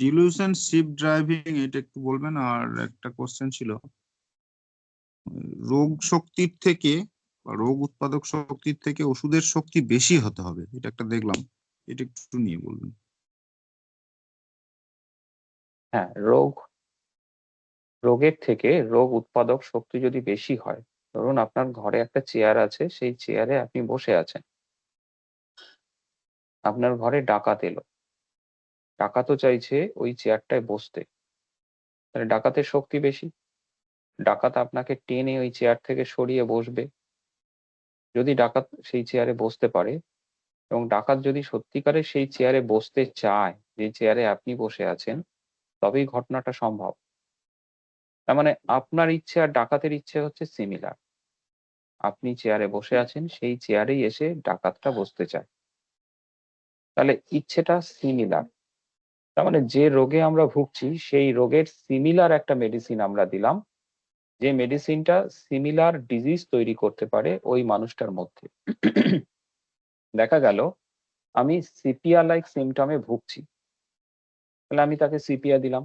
Dilution sheep driving এটা একটু বলবেন। আর একটা কোশ্চেন ছিল, রোগ শক্তির থেকে বা রোগ উৎপাদক শক্তির থেকে ওষুধের শক্তি বেশি হতে হবে, এটা একটা দেখলাম, এটা একটু নিয়ে বলবেন। হ্যাঁ, রোগের থেকে রোগ উৎপাদক শক্তি যদি বেশি হয়, ধরুন আপনার ঘরে একটা চেয়ার আছে, সেই চেয়ারে আপনি বসে আছেন, আপনার ঘরে ডাকাত এলো, ডাকাতও চাইছে ওই চেয়ারটায় বসতে, তাহলে ডাকাতের শক্তি বেশি, ডাকাত আপনাকে টেনে ওই চেয়ার থেকে সরিয়ে বসবে। যদি ডাকাত সেই চেয়ারে বসতে পারে এবং ডাকাত যদি সত্যিকারের সেই চেয়ারে বসতে চায় যে চেয়ারে আপনি বসে আছেন, তবেই ঘটনাটা সম্ভব। তার মানে আপনার ইচ্ছে আর ডাকাতের ইচ্ছে হচ্ছে সিমিলার, আপনি চেয়ারে বসে আছেন, সেই চেয়ারেই এসে ডাকাতটা বসতে চায়, তাহলে ইচ্ছেটা সিমিলার। তার মানে যে রোগে আমরা ভুগছি সেই রোগের সিমিলার একটা মেডিসিন আমরা দিলাম, যে মেডিসিনটা সিমিলার ডিজিজ তৈরি করতে পারে ওই মানুষটার মধ্যে। দেখা গেল আমি সিপিয়া লাইক সিমটমে ভুগছি, তাহলে আমি তাকে সিপিয়া দিলাম,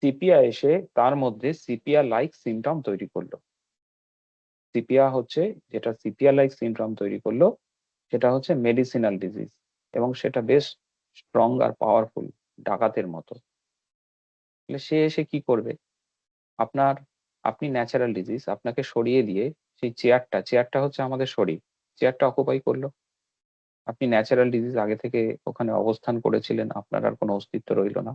সিপিয়া এসে তার মধ্যে সিপিয়া লাইক সিমটম তৈরি করলো। সিপিয়া হচ্ছে, যেটা সিপিয়া লাইক সিমটম তৈরি করলো সেটা হচ্ছে মেডিসিনাল ডিজিজ, এবং সেটা বেশ স্ট্রং আর পাওয়ারফুল, ডাকাতের মতো। তাহলে সে এসে কি করবে, আপনার, আপনি ন্যাচারাল ডিজিজ আপনাকে সরিয়ে দিয়ে সেই চেয়ারটা হচ্ছে আমাদের শরীর, চেয়ারটা অকুপাই করলো। আপনি ন্যাচারাল ডিজিজ আগে থেকে ওখানে অবস্থান করেছিলেন, আপনার আর কোনো অস্তিত্ব রইলো না।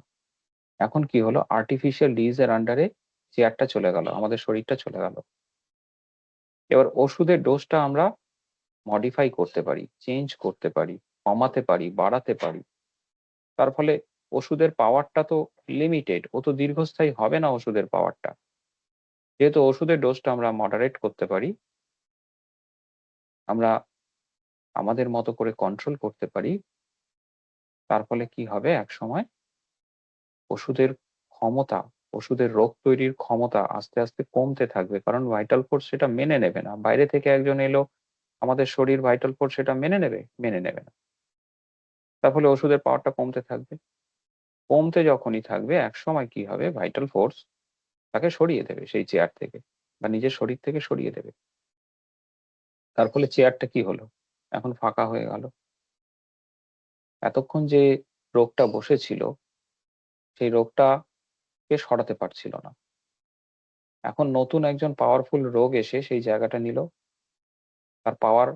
এখন কি হলো, আর্টিফিশিয়াল ডিজিজের আন্ডারে চেয়ারটা চলে গেল, আমাদের শরীরটা চলে গেল। এবার ওষুধের ডোজটা আমরা মডিফাই করতে পারি, চেঞ্জ করতে পারি, কমাতে পারি, বাড়াতে পারি। তার ফলে ওষুধের পাওয়ারটা তো লিমিটেড, ও তো দীর্ঘস্থায়ী হবে না ওষুধের পাওয়ারটা। যেহেতু ওষুধের ডোজটা আমরা মডারেট করতে পারি, আমরা আমাদের মতো করে কন্ট্রোল করতে পারি, তার ফলে কি হবে, এক সময় ওষুধের ক্ষমতা, ওষুধের রোগ তৈরির ক্ষমতা আস্তে আস্তে কমতে থাকবে, কারণ ভাইটাল ফোর্স সেটা মেনে নেবে না। বাইরে থেকে একজন এলো, আমাদের শরীর ভাইটাল ফোর্স সেটা মেনে নেবে না। তার ফলে ওষুধের পাওয়ারটা কমতে থাকবে, কমতে যখনই থাকবে এক সময় কি হবে, ভাইটাল ফোর্স তাকে সরিয়ে দেবে সেই চেয়ার থেকে, বা নিজের শরীর থেকে সরিয়ে দেবে। তার ফলে চেয়ারটা কি হলো, এখন ফাঁকা হয়ে গেল। এতক্ষণ যে রোগটা বসেছিল সেই রোগটাকে সরাতে পারছিল না, এখন নতুন একজন পাওয়ারফুল রোগ এসে সেই জায়গাটা নিল, তার পাওয়ার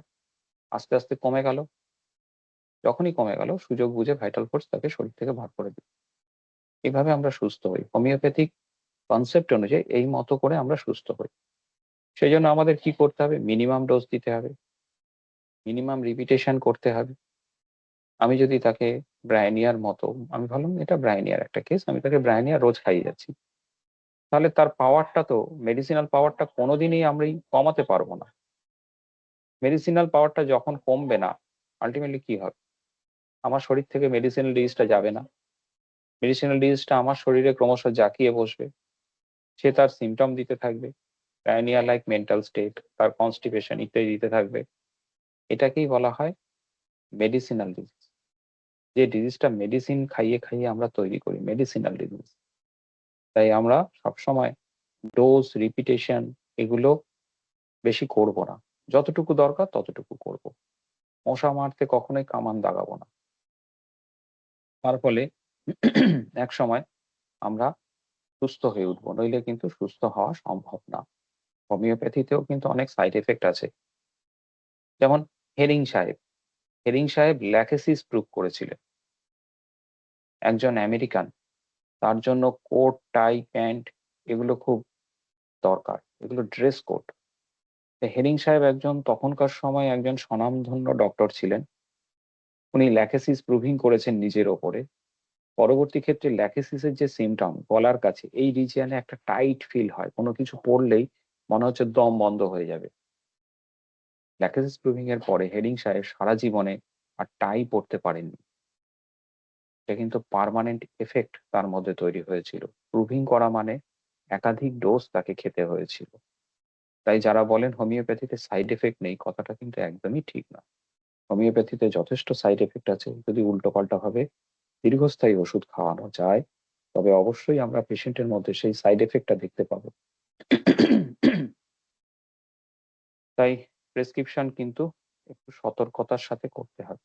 আস্তে আস্তে কমে গেল। যখনই কমে গেল, সুযোগ বুঝে ভাইটাল ফোর্স তাকে শরীর থেকে বার করে দিল। এইভাবে আমরা সুস্থ হই, হোমিওপ্যাথিক কনসেপ্ট অনুযায়ী এই মতো করে আমরা সুস্থ হই। সেই জন্য আমাদের কি করতে হবে, মিনিমাম ডোজ দিতে হবে, মিনিমাম রিপিটেশন করতে হবে। আমি যদি তাকে ব্রাইনিয়ার মতো, আমি ভাবলাম এটা ব্রাইনিয়ার একটা কেস, আমি তাকে ব্রাইনিয়ার রোজ খাইয়ে যাচ্ছি, তাহলে তার পাওয়ারটা তো, মেডিসিনাল পাওয়ারটা কোনোদিনই আমরা কমাতে পারবো না। মেডিসিনাল পাওয়ারটা যখন কমবে না, আলটিমেটলি কি হবে, আমার শরীর থেকে মেডিসিনাল ডিজিজটা যাবে না, মেডিসিনাল ডিজিজটা আমার শরীরে ক্রমশ জাঁকিয়ে বসবে, সে তার সিমটম দিতে থাকবে, প্যানিয়া লাইক মেন্টাল স্টেট, তার কনস্টিপেশন ইত্যাদি দিতে থাকবে। এটাকেই বলা হয় মেডিসিনাল ডিজিজ। যে ডিজিজটা মেডিসিন খাইয়ে খাইয়ে আমরা তৈরি করি, মেডিসিনাল ডিজিজ। তাই আমরা সবসময় ডোজ, রিপিটেশন এগুলো বেশি করব না, যতটুকু দরকার ততটুকু করব। মশা মারতে কখনোই কামান দাগাবো না। তার ফলে এক সময় আমরা সুস্থ হয়ে উঠবো, নইলে কিন্তু সুস্থ হওয়া সম্ভব না। হোমিওপ্যাথিতেও কিন্তু অনেক সাইড এফেক্ট আছে, যেমন হেরিং সাহেব, হেরিং সাহেব ল্যাকেসিস প্রুভ করেছিলেন। একজন আমেরিকান, তার জন্য কোট, টাই, প্যান্ট এগুলো খুব দরকার, এগুলো ড্রেস কোড। হেরিং সাহেব একজন, তখনকার সময় একজন স্বনামধন্য ডক্টর ছিলেন, উনি ল্যাকেসিস প্রুভিং করেছেন নিজের ওপরে। পরবর্তী ক্ষেত্রে ল্যাকেসিসের যে সিমটম, গলার কাছে এই রিজিয়নে একটা টাইট ফিল হয়, কোনো কিছু পড়লেই মনে হচ্ছে দম বন্ধ হয়ে যাবে। ল্যাকেসিস প্রুভিং এর পরে হেরিং সাহেব সারা জীবনে আর টাই পড়তে পারেননি। এটা কিন্তু পার্মানেন্ট এফেক্ট তার মধ্যে তৈরি হয়েছিল। প্রুভিং করা মানে একাধিক ডোজ তাকে খেতে হয়েছিল। তাই যারা বলেন হোমিওপ্যাথিতে সাইড এফেক্ট নেই, কথাটা কিন্তু একদমই ঠিক না। হোমিওপ্যাথিতে যথেষ্ট সাইড এফেক্ট আছে, যদি উল্টো পাল্টা ভাবে দীর্ঘস্থায়ী ওষুধ খাওয়ানো যায়, তবে অবশ্যই আমরা পেশেন্টের মধ্যে সেই সাইড এফেক্টটা দেখতে পাবো। তাই প্রেসক্রিপশন কিন্তু একটু সতর্কতার সাথে করতে হবে।